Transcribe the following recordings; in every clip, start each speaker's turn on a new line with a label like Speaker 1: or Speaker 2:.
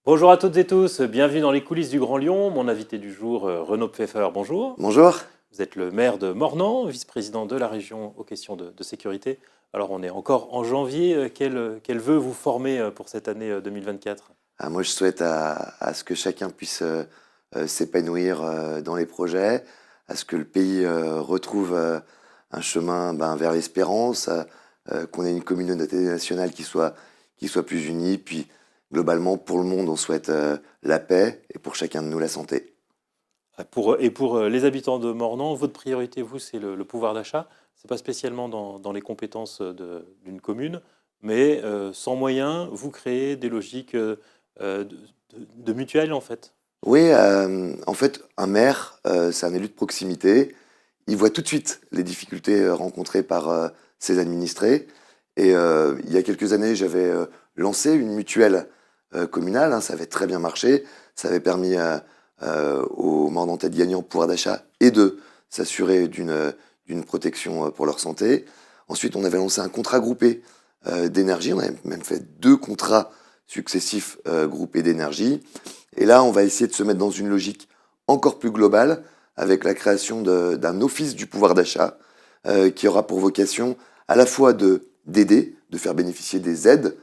Speaker 1: Bonjour à toutes et tous, bienvenue dans les coulisses du Grand Lyon. Mon invité du jour, Renaud Pfeffer, bonjour.
Speaker 2: Bonjour.
Speaker 1: Vous êtes le maire de Mornan, vice-président de la région aux questions de sécurité. Alors on est encore en janvier, quel vœu vous formez pour cette année 2024?
Speaker 2: Moi, je souhaite à ce que chacun puisse s'épanouir dans les projets, à ce que le pays retrouve un chemin vers l'espérance, qu'on ait une communauté nationale qui soit plus unie. Puis, globalement, pour le monde, on souhaite la paix et pour chacun de nous, la santé.
Speaker 1: Pour les habitants de Mornan, votre priorité, vous, c'est le pouvoir d'achat. Ce n'est pas spécialement dans les compétences d'une commune, mais sans moyens, vous créez des logiques de mutuelles, en fait.
Speaker 2: Oui, en fait, un maire, c'est un élu de proximité. Il voit tout de suite les difficultés rencontrées par ses administrés. Et il y a quelques années, j'avais lancé une mutuelle communale, hein, ça avait très bien marché. Ça avait permis aux Mordantais de gagner en pouvoir d'achat et de s'assurer d'une protection pour leur santé. Ensuite, on avait lancé un contrat groupé d'énergie. On avait même fait 2 contrats successifs groupés d'énergie. Et là, on va essayer de se mettre dans une logique encore plus globale avec la création d'un office du pouvoir d'achat qui aura pour vocation à la fois d'aider, de faire bénéficier des aides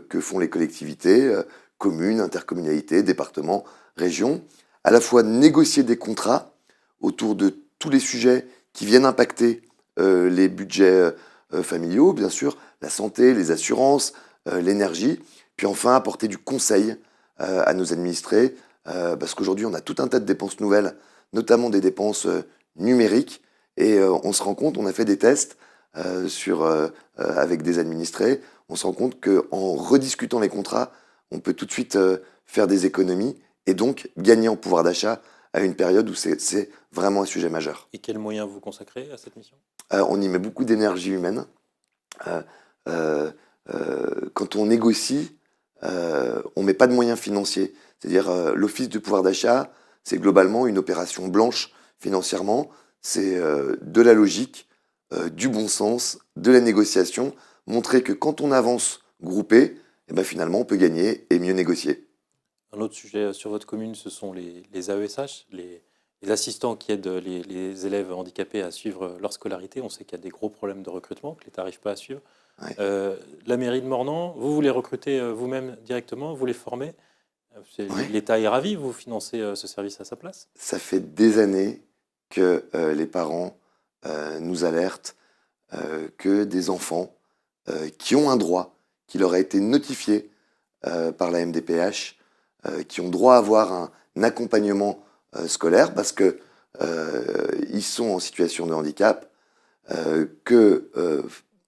Speaker 2: que font les collectivités, communes, intercommunalités, départements, régions, à la fois de négocier des contrats autour de tous les sujets qui viennent impacter les budgets familiaux, bien sûr, la santé, les assurances, l'énergie, puis enfin apporter du conseil à nos administrés, parce qu'aujourd'hui on a tout un tas de dépenses nouvelles, notamment des dépenses numériques, et on se rend compte, on a fait des tests avec des administrés, on se rend compte qu'en rediscutant les contrats, on peut tout de suite faire des économies et donc gagner en pouvoir d'achat à une période où c'est vraiment un sujet majeur.
Speaker 1: Et quels moyens vous consacrez à cette mission?
Speaker 2: On y met beaucoup d'énergie humaine. Euh, euh, Quand on négocie, on ne met pas de moyens financiers. C'est-à-dire l'office du pouvoir d'achat, c'est globalement une opération blanche financièrement. C'est de la logique, du bon sens, de la négociation. Montrer que quand on avance groupé, eh ben finalement on peut gagner et mieux négocier.
Speaker 1: Un autre sujet sur votre commune, ce sont les AESH, les assistants qui aident les élèves handicapés à suivre leur scolarité. On sait qu'il y a des gros problèmes de recrutement, que l'État n'arrive pas à suivre.
Speaker 2: Ouais.
Speaker 1: La mairie de Mornan, vous les recrutez vous-même directement, vous les formez.
Speaker 2: Ouais.
Speaker 1: L'État est ravi, vous financez ce service à sa place.
Speaker 2: Ça fait des années que les parents nous alertent que des enfants qui ont un droit, qui leur a été notifié par la MDPH, qui ont droit à avoir un accompagnement scolaire parce que ils sont en situation de handicap, que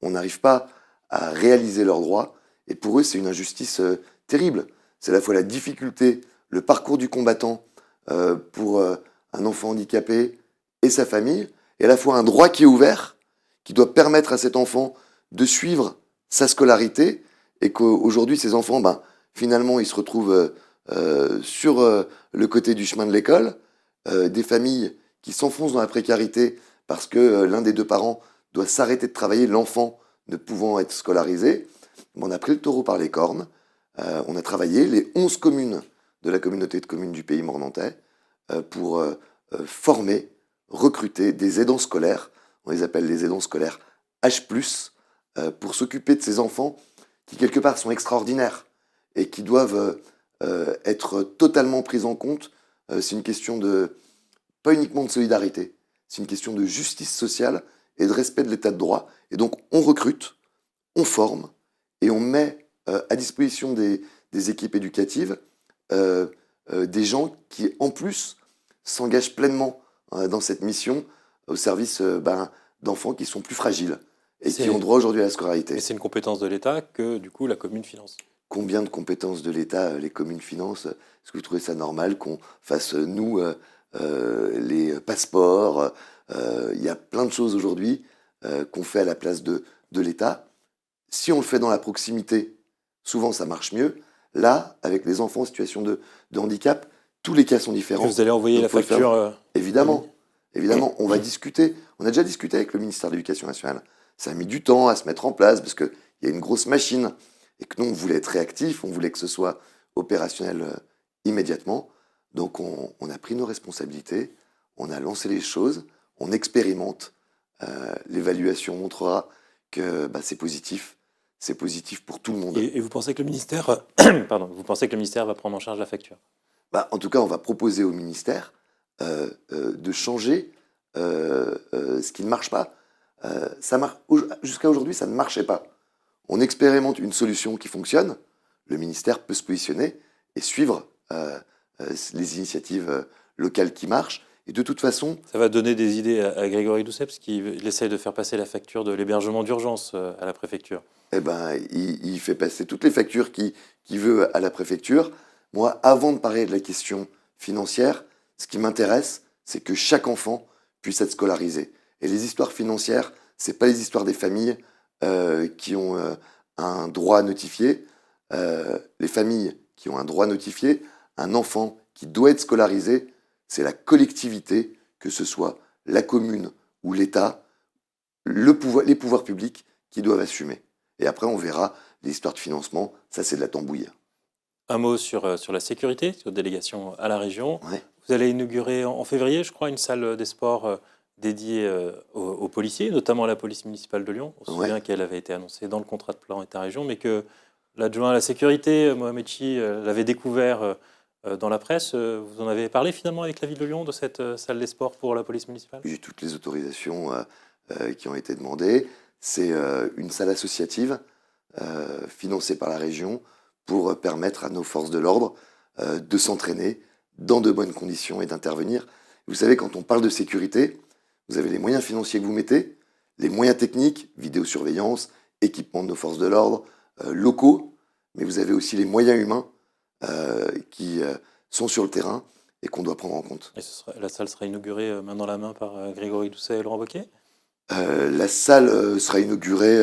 Speaker 2: on n'arrive pas à réaliser leurs droits, et pour eux c'est une injustice terrible. C'est à la fois la difficulté, le parcours du combattant pour un enfant handicapé et sa famille, et à la fois un droit qui est ouvert, qui doit permettre à cet enfant de suivre sa scolarité, et qu'aujourd'hui ces enfants, finalement, ils se retrouvent sur le côté du chemin de l'école, des familles qui s'enfoncent dans la précarité parce que l'un des 2 parents doit s'arrêter de travailler, l'enfant ne pouvant être scolarisé. On a pris le taureau par les cornes, on a travaillé les 11 communes de la communauté de communes du pays mornantais pour former, recruter des aidants scolaires, on les appelle les aidants scolaires H+, pour s'occuper de ces enfants qui quelque part sont extraordinaires et qui doivent être totalement pris en compte. C'est une question pas uniquement de solidarité, c'est une question de justice sociale et de respect de l'état de droit. Et donc on recrute, on forme et on met à disposition des équipes éducatives des gens qui en plus s'engagent pleinement dans cette mission au service d'enfants qui sont plus fragiles et qui ont droit aujourd'hui à la scolarité.
Speaker 1: Et c'est une compétence de l'État que du coup la commune finance.
Speaker 2: Combien de compétences de l'État les communes financent? Est-ce que vous trouvez ça normal qu'on fasse, nous, les passeports? Il y a plein de choses aujourd'hui qu'on fait à la place de l'État. Si on le fait dans la proximité, souvent ça marche mieux. Là, avec les enfants en situation de handicap, tous les cas sont différents.
Speaker 1: Vous allez envoyer la facture
Speaker 2: Évidemment, évidemment, on va discuter. On a déjà discuté avec le ministère de l'Éducation nationale. Ça a mis du temps à se mettre en place parce qu'il y a une grosse machine et que nous, on voulait être réactifs, on voulait que ce soit opérationnel immédiatement. Donc on a pris nos responsabilités, on a lancé les choses, on expérimente. L'évaluation montrera que c'est positif. C'est positif pour tout le monde.
Speaker 1: Et vous pensez que le ministère, pardon, vous pensez que le ministère va prendre en charge la facture?
Speaker 2: En tout cas, on va proposer au ministère de changer ce qui ne marche pas. Jusqu'à aujourd'hui, ça ne marchait pas. On expérimente une solution qui fonctionne, le ministère peut se positionner et suivre les initiatives locales qui marchent. Et de toute façon...
Speaker 1: Ça va donner des idées à Grégory Doucet, parce qu'il essaye de faire passer la facture de l'hébergement d'urgence à la préfecture.
Speaker 2: Il fait passer toutes les factures qu'il veut à la préfecture. Moi, avant de parler de la question financière, ce qui m'intéresse, c'est que chaque enfant puisse être scolarisé. Et les histoires financières, c'est pas les histoires des familles qui ont un droit notifié. Les familles qui ont un droit notifié, un enfant qui doit être scolarisé, c'est la collectivité, que ce soit la commune ou l'État, les pouvoirs publics qui doivent assumer. Et après, on verra les histoires de financement. Ça, c'est de la tambouille.
Speaker 1: Un mot sur la sécurité, sur délégation à la région.
Speaker 2: Ouais.
Speaker 1: Vous allez inaugurer en février, je crois, une salle des sports dédiée aux policiers, notamment à la police municipale de Lyon. On se souvient qu'elle avait été annoncée dans le contrat de plan État-région, mais que l'adjoint à la sécurité, Mohamed Chi, l'avait découvert dans la presse. Vous en avez parlé finalement avec la ville de Lyon de cette salle des sports pour la police municipale?
Speaker 2: J'ai toutes les autorisations qui ont été demandées. C'est une salle associative financée par la région pour permettre à nos forces de l'ordre de s'entraîner dans de bonnes conditions et d'intervenir. Vous savez, quand on parle de sécurité, vous avez les moyens financiers que vous mettez, les moyens techniques, vidéosurveillance, équipement de nos forces de l'ordre, locaux, mais vous avez aussi les moyens humains qui sont sur le terrain et qu'on doit prendre en compte.
Speaker 1: Et la salle sera inaugurée main dans la main par Grégory Doucet et Laurent Wauquiez?
Speaker 2: La salle sera inaugurée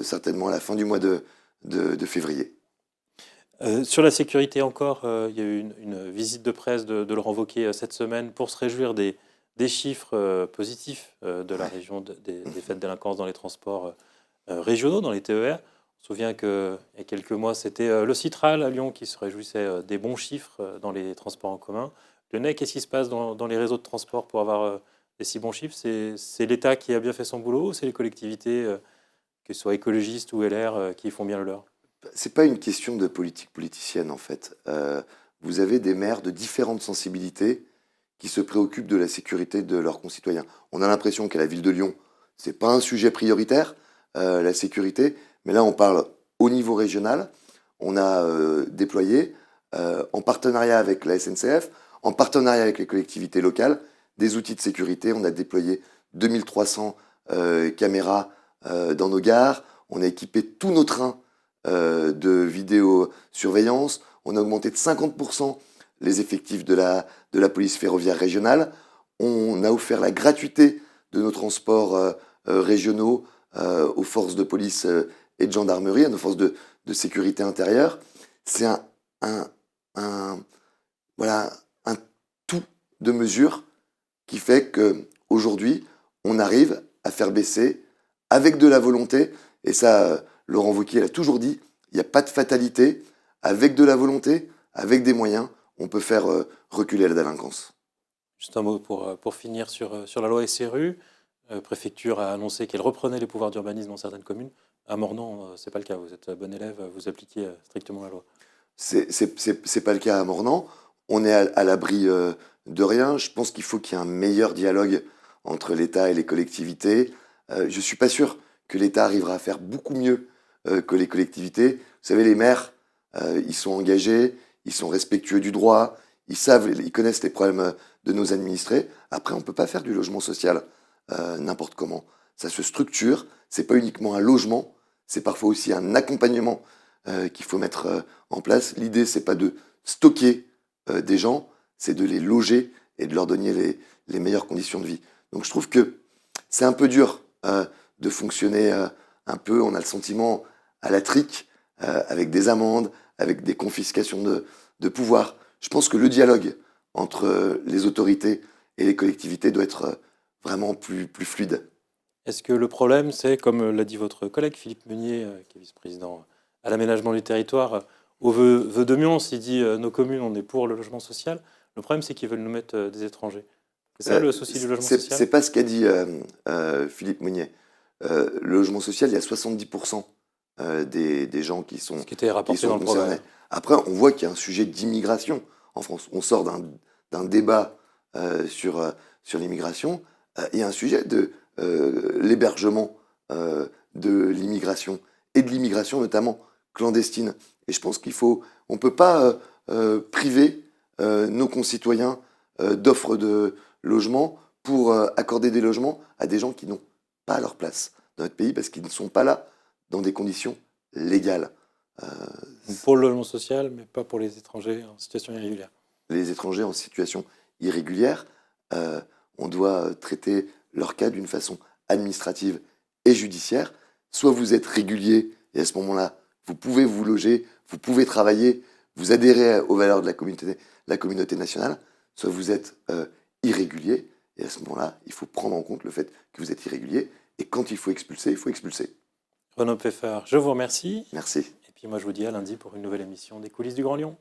Speaker 2: certainement à la fin du mois de février.
Speaker 1: Sur la sécurité encore, il y a eu une visite de presse de Laurent Wauquiez cette semaine pour se réjouir des chiffres positifs de la région des faits de délinquance dans les transports régionaux, dans les TER. On se souvient qu'il y a quelques mois, c'était le Citral à Lyon qui se réjouissait des bons chiffres dans les transports en commun. Lionel, qu'est-ce qui se passe dans les réseaux de transport pour avoir des si bons chiffres? C'est l'État qui a bien fait son boulot ou c'est les collectivités, que ce soit écologistes ou LR, qui font bien le leur?
Speaker 2: C'est pas une question de politique politicienne en fait. Vous avez des maires de différentes sensibilités qui se préoccupent de la sécurité de leurs concitoyens. On a l'impression qu'à la ville de Lyon, c'est pas un sujet prioritaire, la sécurité, mais là on parle au niveau régional. On a déployé, en partenariat avec la SNCF, en partenariat avec les collectivités locales, des outils de sécurité. On a déployé 2300 caméras dans nos gares. On a équipé tous nos trains de vidéosurveillance. On a augmenté de 50% les effectifs de la police ferroviaire régionale. On a offert la gratuité de nos transports régionaux aux forces de police et de gendarmerie, à nos forces de sécurité intérieure. C'est un tout de mesures qui fait qu'aujourd'hui, on arrive à faire baisser avec de la volonté, et ça, Laurent Wauquiez l'a toujours dit, il n'y a pas de fatalité, avec de la volonté, avec des moyens, on peut faire reculer la délinquance.
Speaker 1: Juste un mot pour finir sur la loi SRU. La préfecture a annoncé qu'elle reprenait les pouvoirs d'urbanisme dans certaines communes. À Mornan, ce n'est pas le cas. Vous êtes bon élève, vous appliquez strictement la loi.
Speaker 2: C'est pas le cas à Mornan. On est à l'abri de rien. Je pense qu'il faut qu'il y ait un meilleur dialogue entre l'État et les collectivités. Je ne suis pas sûr que l'État arrivera à faire beaucoup mieux que les collectivités. Vous savez, les maires, ils sont engagés, ils sont respectueux du droit, ils connaissent les problèmes de nos administrés. Après, on ne peut pas faire du logement social n'importe comment. Ça se structure, c'est pas uniquement un logement, c'est parfois aussi un accompagnement qu'il faut mettre en place. L'idée, c'est pas de stocker des gens, c'est de les loger et de leur donner les meilleures conditions de vie. Donc je trouve que c'est un peu dur de fonctionner un peu, on a le sentiment à la trique, avec des amendes, avec des confiscations de pouvoir. Je pense que le dialogue entre les autorités et les collectivités doit être vraiment plus fluide.
Speaker 1: Est-ce que le problème, c'est, comme l'a dit votre collègue Philippe Meunier, qui est vice-président à l'aménagement du territoire, au vœu de Mions, il dit nos communes, on est pour le logement social. Le problème, c'est qu'ils veulent nous mettre des étrangers. C'est ça le souci du logement social?
Speaker 2: C'est pas ce qu'a dit Philippe Meunier. Le logement social, il y a 70% des gens qui sont,
Speaker 1: Ce qui était rapporté dans le
Speaker 2: concernés.
Speaker 1: progrès.
Speaker 2: Après, on voit qu'il y a un sujet d'immigration en France. On sort d'un débat sur l'immigration. Il y a un sujet de l'hébergement de l'immigration et de l'immigration notamment clandestine. Et je pense on ne peut pas priver nos concitoyens d'offres de logement pour accorder des logements à des gens qui n'ont pas leur place dans notre pays parce qu'ils ne sont pas là dans des conditions légales.
Speaker 1: Pour le logement social, mais pas pour les étrangers en situation irrégulière.
Speaker 2: Les étrangers en situation irrégulière, on doit traiter leur cas d'une façon administrative et judiciaire. Soit vous êtes régulier et à ce moment-là, vous pouvez vous loger, vous pouvez travailler, vous adhérez aux valeurs de la communauté nationale, soit vous êtes irrégulier et à ce moment-là, il faut prendre en compte le fait que vous êtes irrégulier et quand il faut expulser, il faut expulser.
Speaker 1: Renaud Pfeffer, je vous remercie.
Speaker 2: Merci.
Speaker 1: Et puis moi, je vous dis à lundi pour une nouvelle émission des coulisses du Grand Lyon.